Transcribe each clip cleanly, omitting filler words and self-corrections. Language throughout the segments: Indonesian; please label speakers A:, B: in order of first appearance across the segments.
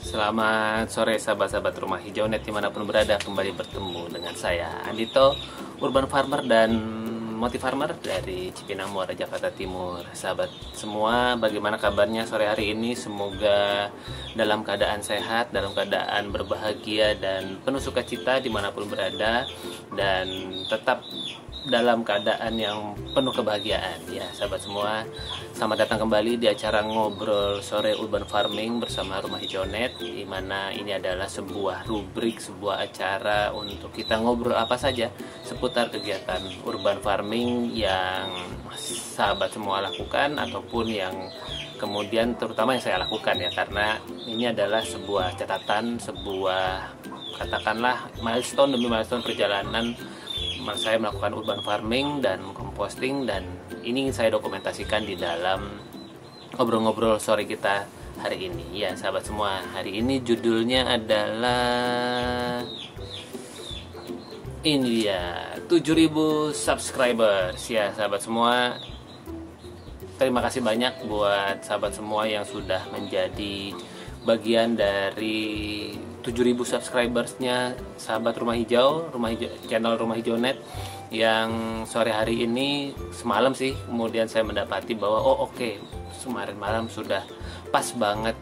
A: Selamat sore sahabat-sahabat Rumah Hijau Net dimanapun berada, kembali bertemu dengan saya Andito, Urban Farmer dan Motif Farmer dari Cipinang Muara, Jakarta Timur. Sahabat semua, bagaimana kabarnya sore hari ini? Semoga dalam keadaan sehat, dalam keadaan berbahagia dan penuh sukacita dimanapun berada, dan tetap dalam keadaan yang penuh kebahagiaan. Ya sahabat semua, selamat datang kembali di acara Ngobrol Sore Urban Farming bersama Rumah Hijau Net, di mana ini adalah sebuah rubrik, sebuah acara untuk kita ngobrol apa saja seputar kegiatan urban farming yang sahabat semua lakukan, ataupun yang kemudian terutama yang saya lakukan ya, karena ini adalah sebuah catatan, sebuah katakanlah milestone demi milestone perjalanan saya melakukan urban farming dan composting, dan ini ingin saya dokumentasikan di dalam ngobrol-ngobrol sore kita hari ini. Ya sahabat semua, hari ini judulnya adalah ini dia, 7.000 subscribers. Ya sahabat semua, terima kasih banyak buat sahabat semua yang sudah menjadi bagian dari 7.000 subscribersnya sahabat Rumah Hijau, channel Rumah Hijau Net, yang sore hari ini, semalam sih, kemudian saya mendapati bahwa oke, kemarin malam sudah pas banget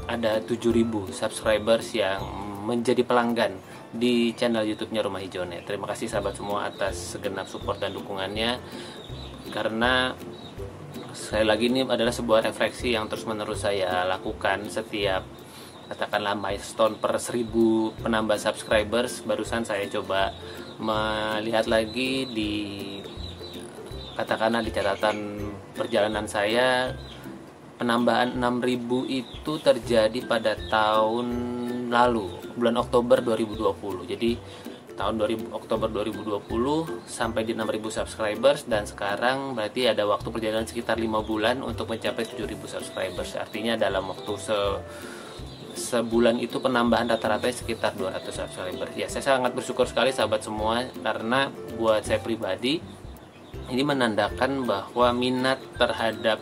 A: ada 7.000 subscribers yang menjadi pelanggan di channel YouTube-nya Rumah Hijau Net. Terima kasih sahabat semua atas segenap support dan dukungannya, karena sekali lagi ini adalah sebuah refleksi yang terus menerus saya lakukan setiap katakanlah milestone per 1.000 penambah subscribers. Barusan saya coba melihat lagi di katakanlah di catatan perjalanan saya, penambahan 6.000 itu terjadi pada tahun lalu, bulan Oktober 2020. Jadi tahun Oktober 2020 sampai di 6.000 subscribers, dan sekarang berarti ada waktu perjalanan sekitar 5 bulan untuk mencapai 7.000 subscribers. Artinya dalam waktu sebulan itu penambahan rata-rata sekitar 200 subscriber. Ya, saya sangat bersyukur sekali sahabat semua, karena buat saya pribadi ini menandakan bahwa minat terhadap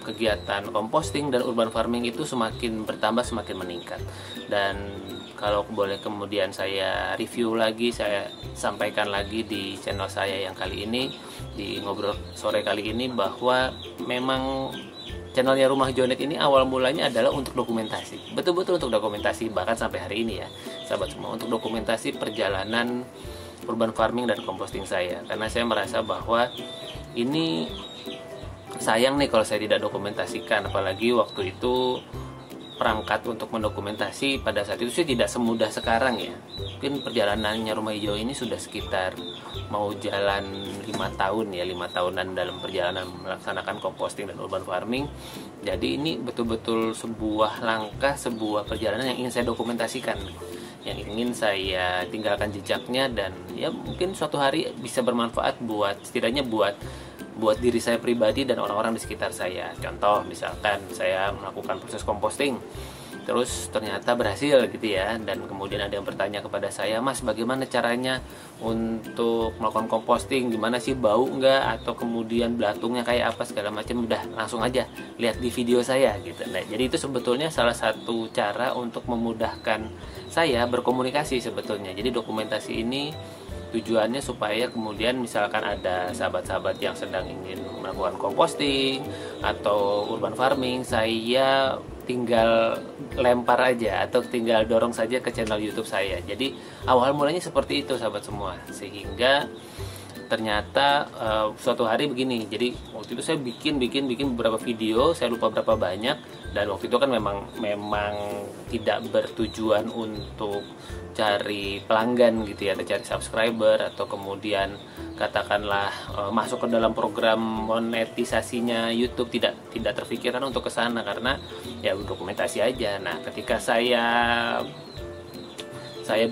A: kegiatan composting dan urban farming itu semakin bertambah, semakin meningkat. Dan kalau boleh kemudian saya review lagi, saya sampaikan lagi di channel saya yang kali ini, di ngobrol sore kali ini, bahwa memang channelnya Rumah Hijau Net ini awal mulanya adalah untuk dokumentasi, betul-betul untuk dokumentasi, bahkan sampai hari ini ya sahabat semua, untuk dokumentasi perjalanan urban farming dan composting saya. Karena saya merasa bahwa ini sayang nih kalau saya tidak dokumentasikan, apalagi waktu itu perangkat untuk mendokumentasi pada saat itu sih tidak semudah sekarang ya. Mungkin perjalanannya Rumah Hijau ini sudah sekitar mau jalan 5 tahun ya, 5 tahunan dalam perjalanan melaksanakan composting dan urban farming. Jadi ini betul-betul sebuah langkah, sebuah perjalanan yang ingin saya dokumentasikan, yang ingin saya tinggalkan jejaknya, dan ya mungkin suatu hari bisa bermanfaat buat, setidaknya buat diri saya pribadi dan orang-orang di sekitar saya. Contoh misalkan saya melakukan proses composting, terus ternyata berhasil gitu ya, dan kemudian ada yang bertanya kepada saya, Mas bagaimana caranya untuk melakukan composting, gimana sih, bau nggak, atau kemudian belatungnya kayak apa segala macam, udah langsung aja lihat di video saya gitu. Nah, jadi itu sebetulnya salah satu cara untuk memudahkan saya berkomunikasi sebetulnya. Jadi dokumentasi ini tujuannya supaya kemudian misalkan ada sahabat-sahabat yang sedang ingin melakukan composting atau urban farming, saya tinggal lempar aja atau tinggal dorong saja ke channel YouTube saya. Jadi awal mulanya seperti itu sahabat semua, sehingga ternyata suatu hari begini. Jadi waktu itu saya bikin beberapa video, saya lupa berapa banyak, dan waktu itu kan memang tidak bertujuan untuk cari pelanggan gitu ya, atau cari subscriber, atau kemudian katakanlah masuk ke dalam program monetisasinya YouTube, tidak terfikirkan untuk ke sana, karena ya dokumentasi aja. Nah, ketika saya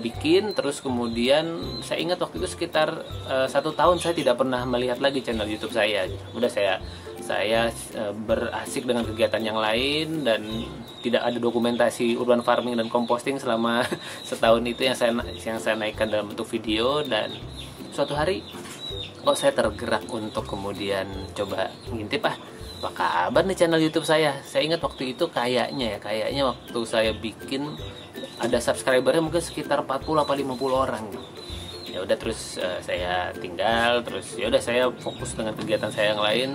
A: bikin, terus kemudian saya ingat waktu itu sekitar 1 tahun saya tidak pernah melihat lagi channel YouTube saya. Udah saya berasik dengan kegiatan yang lain, dan tidak ada dokumentasi urban farming dan composting selama setahun itu yang saya naikkan dalam bentuk video. Dan suatu hari kok saya tergerak untuk kemudian coba ngintip apa kabar nih channel YouTube saya. Saya ingat waktu itu kayaknya waktu saya bikin ada subscribernya mungkin sekitar 40 apa 50 orang. Ya udah terus saya tinggal, terus ya udah saya fokus dengan kegiatan saya yang lain,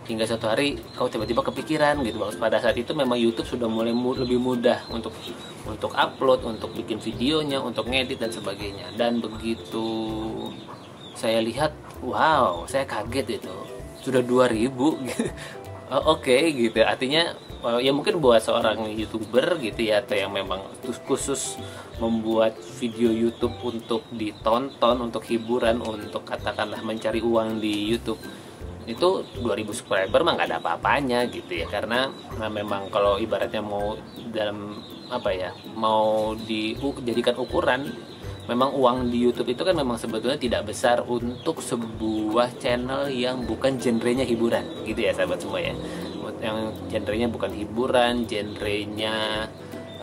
A: hingga suatu hari kau tiba-tiba kepikiran gitu. Pada saat itu memang YouTube sudah mulai lebih mudah untuk upload, untuk bikin videonya, untuk ngedit dan sebagainya. Dan begitu saya lihat, wow, saya kaget itu sudah 2000 gitu. Oke, gitu. Artinya ya mungkin buat seorang YouTuber gitu ya, atau yang memang khusus membuat video YouTube untuk ditonton, untuk hiburan, untuk katakanlah mencari uang di YouTube, itu 2000 subscriber mah nggak ada apa-apanya gitu ya. Karena memang kalau ibaratnya mau dalam apa ya, mau dijadikan ukuran, memang uang di YouTube itu kan memang sebetulnya tidak besar untuk sebuah channel yang bukan genrenya hiburan gitu ya sahabat semua ya. Yang genrenya bukan hiburan, genrenya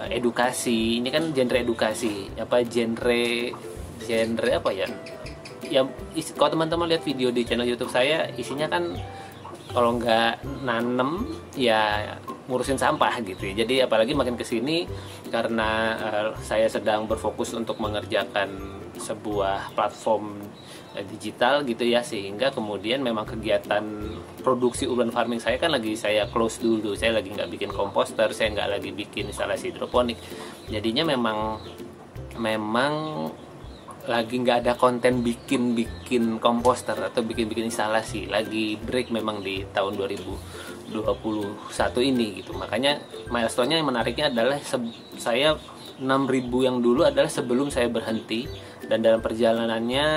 A: edukasi. Ini kan genre edukasi, apa genre apa ya? Ya kalau teman-teman lihat video di channel YouTube saya, isinya kan kalau nggak nanem ya ngurusin sampah gitu ya. Jadi apalagi makin kesini karena saya sedang berfokus untuk mengerjakan sebuah platform digital gitu ya, sehingga kemudian memang kegiatan produksi urban farming saya kan lagi saya close dulu. Saya lagi nggak bikin komposter, saya nggak lagi bikin instalasi hidroponik. Jadinya memang lagi nggak ada konten bikin komposter atau bikin instalasi, lagi break memang di tahun 2021 ini gitu. Makanya milestone-nya yang menariknya adalah saya 6.000 yang dulu adalah sebelum saya berhenti. Dan dalam perjalanannya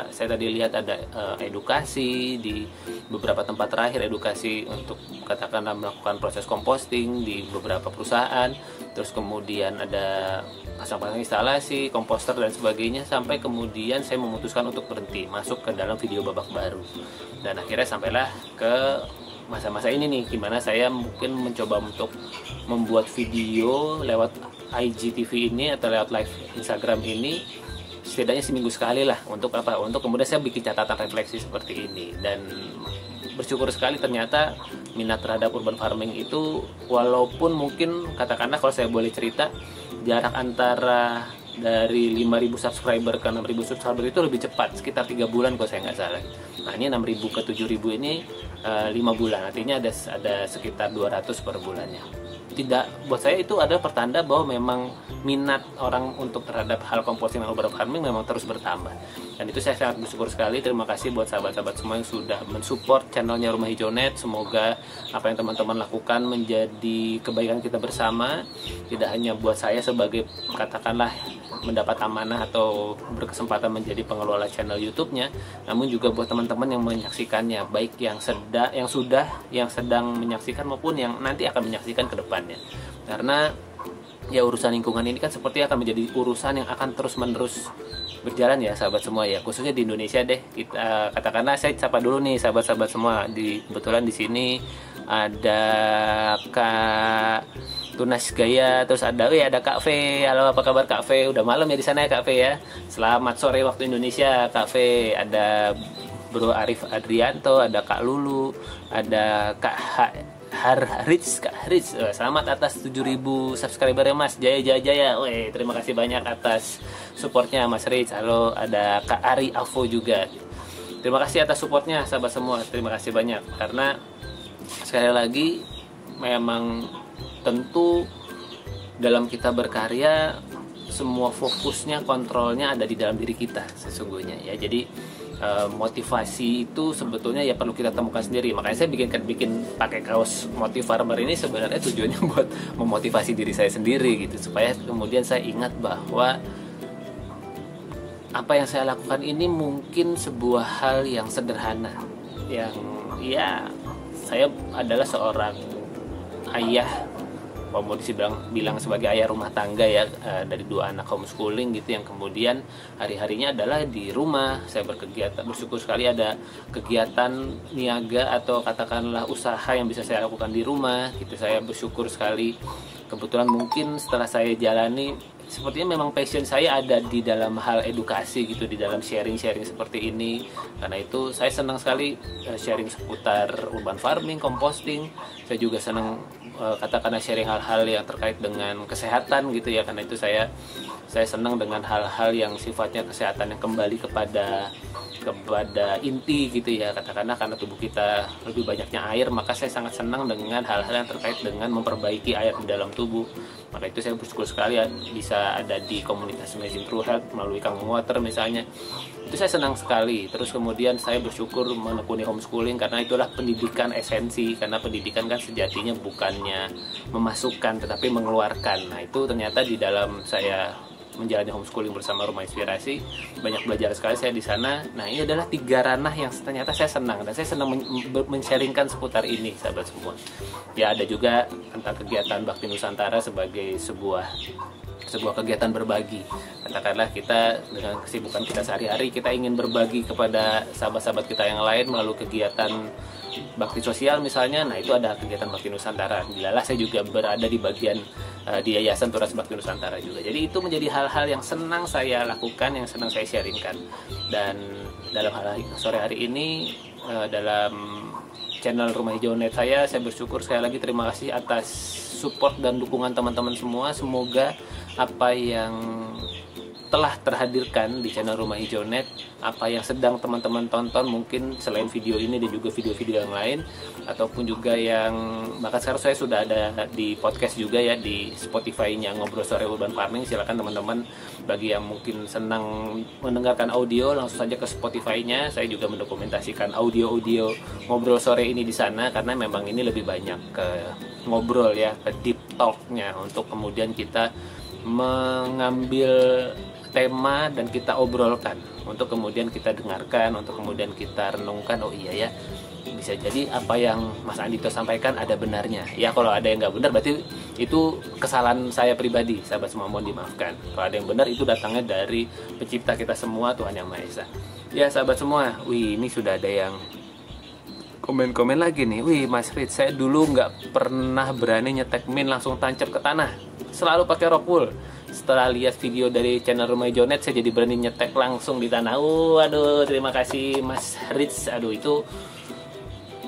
A: saya tadi lihat ada edukasi di beberapa tempat terakhir, edukasi untuk katakanlah melakukan proses composting di beberapa perusahaan, terus kemudian ada pasang-pasang instalasi, komposter dan sebagainya, sampai kemudian saya memutuskan untuk berhenti, masuk ke dalam video babak baru. Dan akhirnya sampailah ke masa-masa ini nih, gimana saya mungkin mencoba untuk membuat video lewat IGTV ini atau lewat live Instagram ini setidaknya seminggu sekali lah. Untuk apa? Untuk kemudian saya bikin catatan refleksi seperti ini. Dan bersyukur sekali ternyata minat terhadap urban farming itu, walaupun mungkin katakanlah kalau saya boleh cerita, jarak antara dari 5.000 subscriber ke 6.000 subscriber itu lebih cepat, sekitar 3 bulan kalau saya nggak salah. Nah ini 6.000 ke 7.000 ini 5 bulan, artinya ada sekitar 200 per bulannya. Tidak, buat saya itu adalah pertanda bahwa memang minat orang untuk terhadap hal composting dan urban farming memang terus bertambah. Dan itu saya sangat bersyukur sekali. Terima kasih buat sahabat-sahabat semua yang sudah mensupport channelnya Rumah Hijau Net. Semoga apa yang teman-teman lakukan menjadi kebaikan kita bersama, tidak hanya buat saya sebagai katakanlah mendapat amanah atau berkesempatan menjadi pengelola channel YouTube-nya, namun juga buat teman-teman yang menyaksikannya, baik yang sedang menyaksikan maupun yang nanti akan menyaksikan ke depannya. Karena ya urusan lingkungan ini kan seperti akan menjadi urusan yang akan terus-menerus berjalan ya sahabat semua ya, khususnya di Indonesia deh. Kita katakanlah, saya sapa dulu nih sahabat-sahabat semua. Kebetulan di sini ada Kak Tunas Gaya, terus ada Kak V. Halo, apa kabar Kak V? Udah malam ya di sana ya Kak V ya. Selamat sore waktu Indonesia Kak V. Ada Bro Arif Adrianto, ada Kak Lulu, ada Kak Kak Rich. Selamat atas 7.000 subscriber ya Mas. Jaya. Weh, terima kasih banyak atas supportnya Mas Rich. Halo, ada Kak Ari Avo juga. Terima kasih atas supportnya sahabat semua. Terima kasih banyak, karena sekali lagi memang tentu dalam kita berkarya semua fokusnya, kontrolnya ada di dalam diri kita sesungguhnya ya. Jadi motivasi itu sebetulnya ya perlu kita temukan sendiri. Makanya saya bikin pakai kaos Motifarmer ini sebenarnya tujuannya buat memotivasi diri saya sendiri gitu, supaya kemudian saya ingat bahwa apa yang saya lakukan ini mungkin sebuah hal yang sederhana, yang ya saya adalah seorang ayah, mau bilang sebagai ayah rumah tangga ya, dari 2 anak homeschooling gitu, yang kemudian hari-harinya adalah di rumah. Saya bersyukur sekali ada kegiatan niaga atau katakanlah usaha yang bisa saya lakukan di rumah gitu. Saya bersyukur sekali, kebetulan mungkin setelah saya jalani sepertinya memang passion saya ada di dalam hal edukasi gitu, di dalam sharing-sharing seperti ini. Karena itu saya senang sekali sharing seputar urban farming, composting. Saya juga senang katakanlah sharing hal-hal yang terkait dengan kesehatan gitu ya. Karena itu saya senang dengan hal-hal yang sifatnya kesehatan yang kembali kepada inti gitu ya, katakanlah karena tubuh kita lebih banyaknya air, maka saya sangat senang dengan hal-hal yang terkait dengan memperbaiki air di dalam tubuh. Maka itu saya bersyukur sekali ya bisa ada di komunitas Amazing True Health melalui Kang Water misalnya. Itu saya senang sekali. Terus kemudian saya bersyukur menekuni homeschooling karena itulah pendidikan esensi, karena pendidikan kan sejatinya bukannya memasukkan tetapi mengeluarkan. Nah itu ternyata di dalam saya menjalani homeschooling bersama Rumah Inspirasi, banyak belajar sekali saya di sana. Nah ini adalah 3 ranah yang ternyata saya senang, dan saya senang men-sharingkan seputar ini sahabat semua. Ya ada juga tentang kegiatan Bakti Nusantara sebagai sebuah kegiatan berbagi. Katakanlah kita dengan kesibukan kita sehari-hari, kita ingin berbagi kepada sahabat-sahabat kita yang lain melalui kegiatan bakti sosial misalnya. Nah itu ada kegiatan Bakti Nusantara. Dilalah saya juga berada di bagian di Yayasan Turas Bakti Nusantara juga. Jadi itu menjadi hal-hal yang senang saya lakukan, yang senang saya sharingkan. Dan dalam sore hari ini dalam channel Rumah Hijau Net saya bersyukur sekali lagi, terima kasih atas support dan dukungan teman-teman semua. Semoga apa yang telah terhadirkan di channel Rumah Hijau Net, apa yang sedang teman-teman tonton mungkin selain video ini dan juga video-video yang lain, ataupun juga yang bahkan sekarang saya sudah ada di podcast juga ya di Spotify-nya Ngobrol Sore Urban Farming. Silakan teman-teman bagi yang mungkin senang mendengarkan audio langsung saja ke Spotify-nya. Saya juga mendokumentasikan audio-audio Ngobrol Sore ini di sana karena memang ini lebih banyak ke ngobrol ya, ke deep talk-nya, untuk kemudian kita mengambil tema dan kita obrolkan, untuk kemudian kita dengarkan, untuk kemudian kita renungkan. Oh iya ya, bisa jadi apa yang Mas Andito sampaikan ada benarnya. Ya kalau ada yang nggak benar berarti itu kesalahan saya pribadi, sahabat semua, mohon dimaafkan. Kalau ada yang benar itu datangnya dari pencipta kita semua, Tuhan Yang Maha Esa. Ya sahabat semua, wih ini sudah ada yang komen-komen lagi nih. Wih Mas Rit, saya dulu nggak pernah berani nyetek min langsung tancap ke tanah, selalu pakai rock wool. Setelah lihat video dari channel Rumah Hijau Net, saya jadi berani nyetek langsung di tanah. Aduh, terima kasih Mas Rits. Aduh,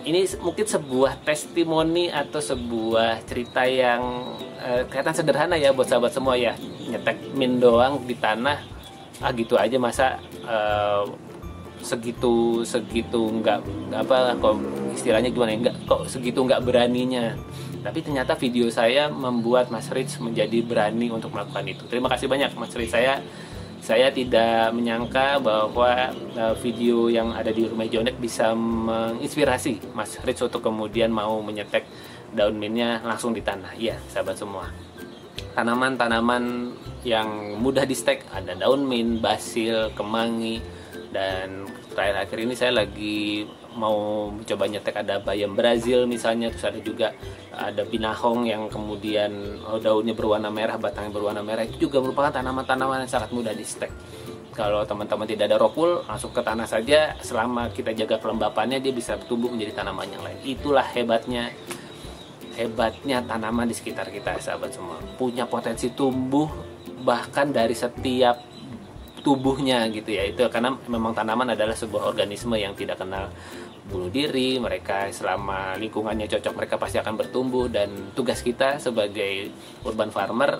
A: ini mungkin sebuah testimoni atau sebuah cerita yang kelihatan sederhana ya buat sahabat semua ya. Nyetek min doang di tanah, gitu aja masa segitu nggak apa, kok istilahnya gimana ya, kok segitu nggak beraninya. Tapi ternyata video saya membuat Mas Rich menjadi berani untuk melakukan itu. Terima kasih banyak Mas Rich. Saya tidak menyangka bahwa video yang ada di Rumah Hijau Net bisa menginspirasi Mas Rich untuk kemudian mau menyetek daun minnya langsung di tanah. Iya, sahabat semua. Tanaman-tanaman yang mudah di stek ada daun mint, basil, kemangi, dan terakhir-akhir ini saya lagi mau coba nyetek ada bayam Brazil misalnya. Terus ada juga ada binahong yang kemudian daunnya berwarna merah, batangnya berwarna merah. Itu juga merupakan tanaman-tanaman yang sangat mudah di stek. Kalau teman-teman tidak ada rock wool, langsung ke tanah saja. Selama kita jaga kelembapannya, dia bisa tumbuh menjadi tanaman yang lain. Itulah hebatnya tanaman di sekitar kita, sahabat semua. Punya potensi tumbuh bahkan dari setiap tubuhnya gitu ya. Itu karena memang tanaman adalah sebuah organisme yang tidak kenal bunuh diri. Mereka selama lingkungannya cocok, mereka pasti akan bertumbuh. Dan tugas kita sebagai urban farmer,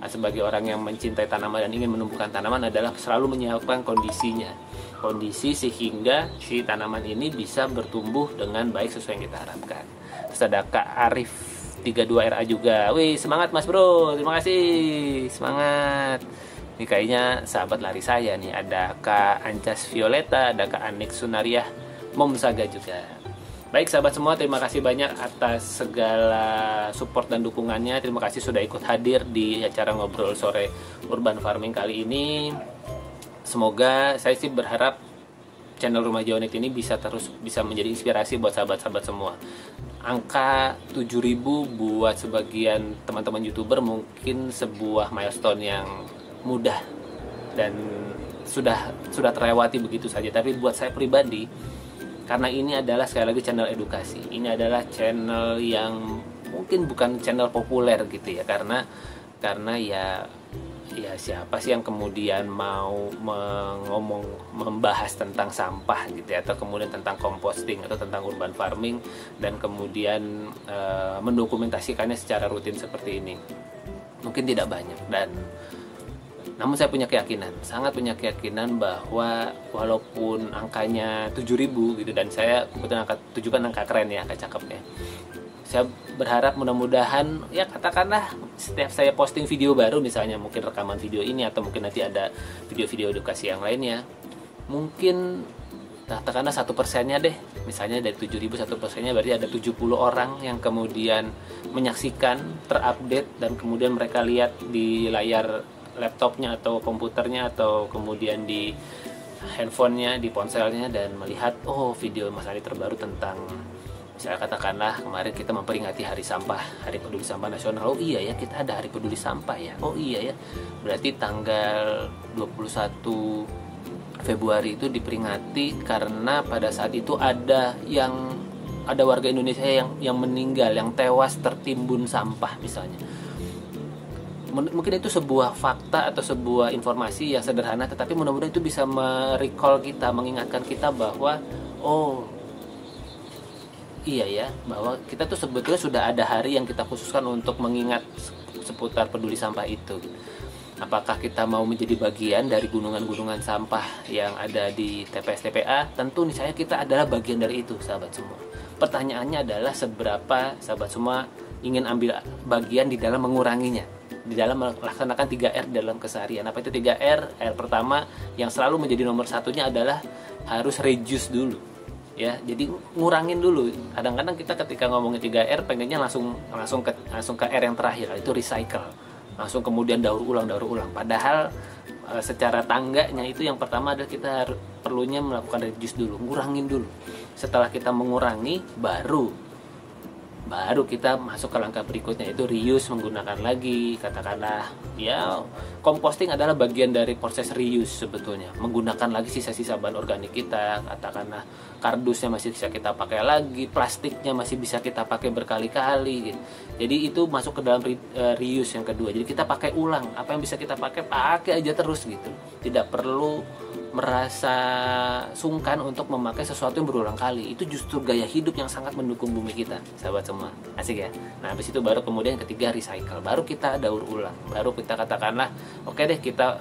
A: sebagai orang yang mencintai tanaman dan ingin menumbuhkan tanaman adalah selalu menyiapkan kondisi sehingga si tanaman ini bisa bertumbuh dengan baik sesuai yang kita harapkan. Terus ada Kak Arif 32RA juga. Wih, semangat Mas Bro, terima kasih, semangat. Ini kayaknya sahabat lari saya nih. Ada Kak Ancas Violeta, ada Kak Anik Sunariah Mom Saga juga. Baik sahabat semua, terima kasih banyak atas segala support dan dukungannya. Terima kasih sudah ikut hadir di acara Ngobrol Sore Urban Farming kali ini. Semoga, saya sih berharap channel Rumah Hijau Net ini bisa menjadi inspirasi buat sahabat-sahabat semua. Angka 7.000 buat sebagian teman-teman YouTuber mungkin sebuah milestone yang mudah dan sudah terlewati begitu saja. Tapi buat saya pribadi, karena ini adalah sekali lagi channel edukasi, ini adalah channel yang mungkin bukan channel populer gitu ya, karena ya ya siapa sih yang kemudian mau membahas tentang sampah gitu ya, atau kemudian tentang composting atau tentang urban farming dan kemudian mendokumentasikannya secara rutin seperti ini. Mungkin tidak banyak, dan namun saya punya keyakinan, sangat punya keyakinan bahwa walaupun angkanya 7.000 gitu, dan saya kebetulan angka 7 kan angka keren ya, angka cakep ya. Saya berharap mudah-mudahan ya katakanlah setiap saya posting video baru, misalnya mungkin rekaman video ini atau mungkin nanti ada video-video edukasi yang lainnya, mungkin katakanlah 1%-nya deh, misalnya dari 7.000 1%-nya berarti ada 70 orang yang kemudian menyaksikan, terupdate, dan kemudian mereka lihat di layar laptopnya atau komputernya atau kemudian di handphonenya, di ponselnya, dan melihat oh video Mas Adi terbaru tentang, saya katakanlah kemarin kita memperingati Hari Sampah, Hari Peduli Sampah Nasional. Oh iya ya, kita ada Hari Peduli Sampah ya. Oh iya ya, berarti tanggal 21 Februari itu diperingati karena pada saat itu ada warga Indonesia yang meninggal, yang tewas tertimbun sampah misalnya. Mungkin itu sebuah fakta atau sebuah informasi yang sederhana, tetapi mudah-mudahan itu bisa merecall kita, mengingatkan kita bahwa oh iya ya, bahwa kita tuh sebetulnya sudah ada hari yang kita khususkan untuk mengingat seputar peduli sampah itu. Apakah kita mau menjadi bagian dari gunungan-gunungan sampah yang ada di TPS-TPA? Tentu nih, saya kita adalah bagian dari itu, sahabat semua. Pertanyaannya adalah seberapa sahabat semua ingin ambil bagian di dalam menguranginya, di dalam melaksanakan 3R dalam keseharian. Apa itu 3R? R pertama yang selalu menjadi nomor satunya adalah harus reduce dulu. Ya, jadi ngurangin dulu. Kadang-kadang kita ketika ngomongin 3R pengennya langsung ke R yang terakhir, itu recycle. Langsung kemudian daur ulang. Padahal secara tangganya itu yang pertama adalah kita perlunya melakukan reduce dulu, ngurangin dulu. Setelah kita mengurangi, baru kita masuk ke langkah berikutnya, yaitu reuse, menggunakan lagi. Katakanlah ya, composting adalah bagian dari proses reuse sebetulnya, menggunakan lagi sisa-sisa bahan organik kita. Katakanlah kardusnya masih bisa kita pakai lagi, plastiknya masih bisa kita pakai berkali-kali gitu. Jadi itu masuk ke dalam reuse yang kedua. Jadi kita pakai ulang, apa yang bisa kita pakai aja terus gitu, tidak perlu merasa sungkan untuk memakai sesuatu yang berulang kali. Itu justru gaya hidup yang sangat mendukung bumi kita, sahabat semua. Asik ya. Nah, habis itu baru kemudian yang ketiga recycle. Baru kita daur ulang. Baru kita katakanlah, oke deh kita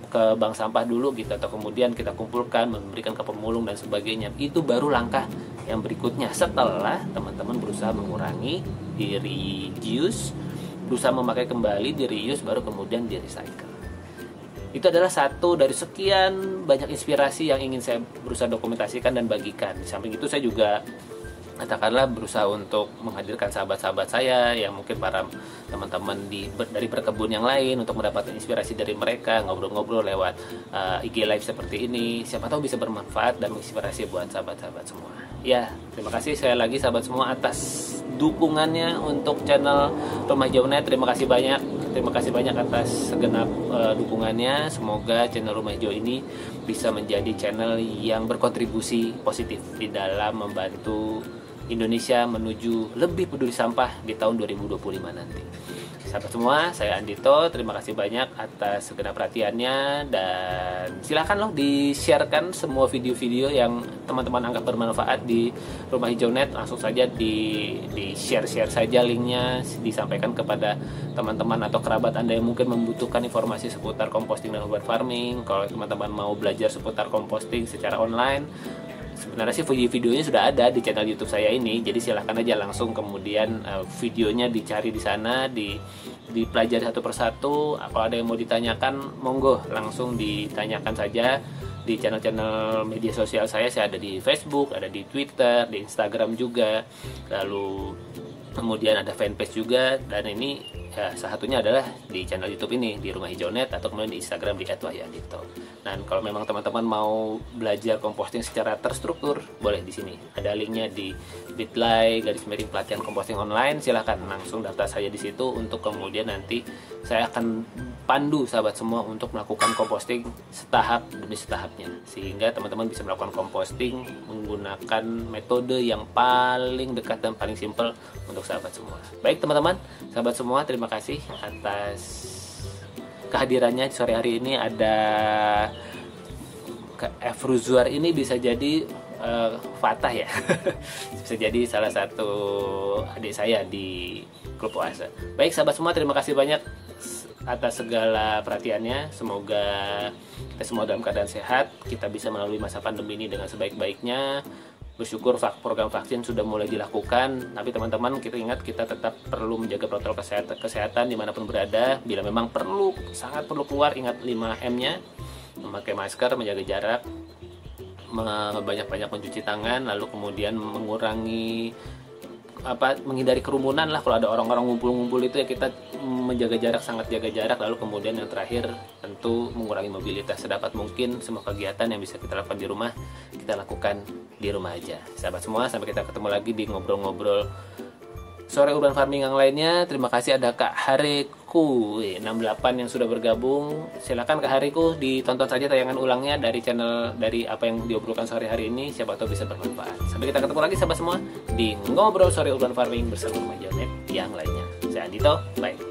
A: ke bank sampah dulu gitu, atau kemudian kita kumpulkan, memberikan ke pemulung dan sebagainya. Itu baru langkah yang berikutnya. Setelah teman-teman berusaha mengurangi, di reduce, berusaha memakai kembali, di reuse, baru kemudian di recycle. Itu adalah satu dari sekian banyak inspirasi yang ingin saya berusaha dokumentasikan dan bagikan. Di samping itu saya juga katakanlah berusaha untuk menghadirkan sahabat-sahabat saya yang mungkin para teman-teman dari berkebun yang lain, untuk mendapatkan inspirasi dari mereka, ngobrol-ngobrol lewat IG Live seperti ini. Siapa tahu bisa bermanfaat dan menginspirasi buat sahabat-sahabat semua. Ya, terima kasih sekali lagi sahabat semua atas dukungannya untuk channel Rumah Hijau Net. Terima kasih banyak atas segenap dukungannya. Semoga channel Rumah Hijau ini bisa menjadi channel yang berkontribusi positif di dalam membantu Indonesia menuju lebih peduli sampah di tahun 2025 nanti. Sahabat semua, saya Andito, terima kasih banyak atas segenap perhatiannya, dan silakan loh di-sharekan semua video-video yang teman-teman anggap bermanfaat di Rumah Hijau Net. Langsung saja di-share saja linknya, disampaikan kepada teman-teman atau kerabat Anda yang mungkin membutuhkan informasi seputar composting dan urban farming. Kalau teman-teman mau belajar seputar composting secara online, sebenarnya sih video-videonya sudah ada di channel YouTube saya ini, jadi silahkan aja langsung kemudian videonya dicari di sana, dipelajari satu persatu. Kalau ada yang mau ditanyakan, monggo langsung ditanyakan saja di channel-channel media sosial saya. Saya ada di Facebook, ada di Twitter, di Instagram juga, lalu kemudian ada fanpage juga, dan ini ya, salah satunya adalah di channel YouTube ini, di Rumah Hijau Net, atau kemudian di Instagram di @wahyandito. Dan kalau memang teman-teman mau belajar composting secara terstruktur, boleh di sini ada linknya di bit.ly/pelatihan composting online. Silahkan langsung daftar saja di situ, untuk kemudian nanti saya akan pandu sahabat semua untuk melakukan composting setahap demi setahapnya, sehingga teman-teman bisa melakukan composting menggunakan metode yang paling dekat dan paling simpel untuk sahabat semua. Baik teman-teman, sahabat semua, terima kasih atas kehadirannya sore hari ini. Ada F. Ruzuar ini bisa jadi Fatah ya. Bisa jadi salah satu adik saya di klub puasa. Baik sahabat semua, terima kasih banyak atas segala perhatiannya. Semoga kita semua dalam keadaan sehat, kita bisa melalui masa pandemi ini dengan sebaik-baiknya. Bersyukur program vaksin sudah mulai dilakukan, tapi teman-teman kita ingat, kita tetap perlu menjaga protokol kesehatan dimanapun berada. Bila memang perlu, sangat perlu keluar, ingat 5M-nya, memakai masker, menjaga jarak, banyak-banyak mencuci tangan, lalu kemudian menghindari kerumunan lah. Kalau ada orang-orang ngumpul-ngumpul itu ya kita menjaga jarak, sangat jaga jarak. Lalu kemudian yang terakhir tentu mengurangi mobilitas sedapat mungkin. Semua kegiatan yang bisa kita lakukan di rumah, kita lakukan di rumah aja. Sahabat semua, sampai kita ketemu lagi di ngobrol-ngobrol sore urban farming yang lainnya. Terima kasih ada Kak Hariku 68 yang sudah bergabung. Silakan Kak Hariku, ditonton saja tayangan ulangnya dari channel, dari apa yang diobrolkan sore hari ini, siapa tahu bisa bermanfaat. Sampai kita ketemu lagi sahabat semua di ngobrol sore urban farming bersama Majonet yang lainnya. Saya Andito, bye.